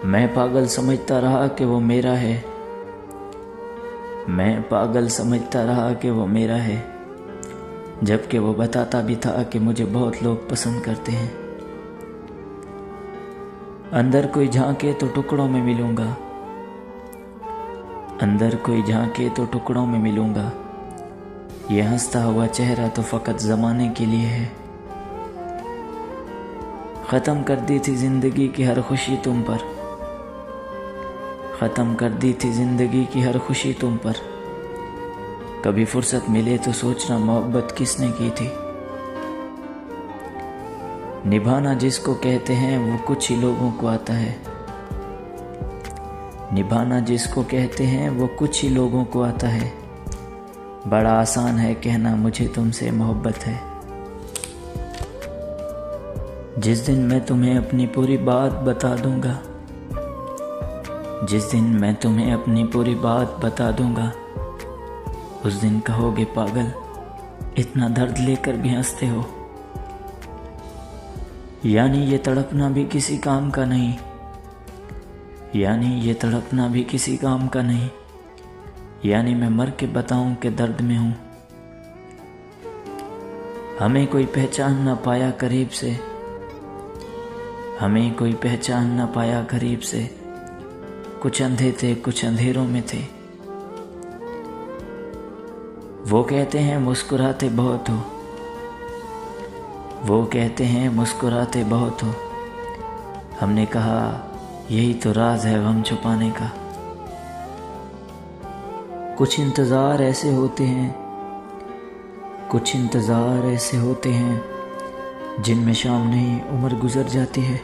मैं पागल समझता रहा कि वो मेरा है। मैं पागल समझता रहा कि वो मेरा है, जबकि वो बताता भी था कि मुझे बहुत लोग पसंद करते हैं। अंदर कोई झांके तो टुकड़ों में मिलूंगा, अंदर कोई झांके तो टुकड़ों में मिलूंगा। ये हंसता हुआ चेहरा तो फ़कत ज़माने के लिए है। ख़त्म कर दी थी ज़िंदगी की हर खुशी तुम पर, ख़त्म कर दी थी ज़िंदगी की हर खुशी तुम पर। कभी फुर्सत मिले तो सोचना मोहब्बत किसने की थी। निभाना जिसको कहते हैं वो कुछ ही लोगों को आता है, निभाना जिसको कहते हैं वो कुछ ही लोगों को आता है। बड़ा आसान है कहना मुझे तुमसे मोहब्बत है। जिस दिन मैं तुम्हें अपनी पूरी बात बता दूंगा, जिस दिन मैं तुम्हें अपनी पूरी बात बता दूंगा, उस दिन कहोगे पागल इतना दर्द लेकर भी हंसते हो। यानी ये तड़पना भी किसी काम का नहीं, यानी ये तड़पना भी किसी काम का नहीं। यानी मैं मर के बताऊं कि दर्द में हूं। हमें कोई पहचान ना पाया करीब से, हमें कोई पहचान ना पाया करीब से। कुछ अंधे थे कुछ अंधेरों में थे। वो कहते हैं मुस्कुराते बहुत हो, वो कहते हैं मुस्कुराते बहुत हो। हमने कहा यही तो राज है गम छुपाने का। कुछ इंतज़ार ऐसे होते हैं, कुछ इंतज़ार ऐसे होते हैं जिनमें शाम नहीं उम्र गुजर जाती है।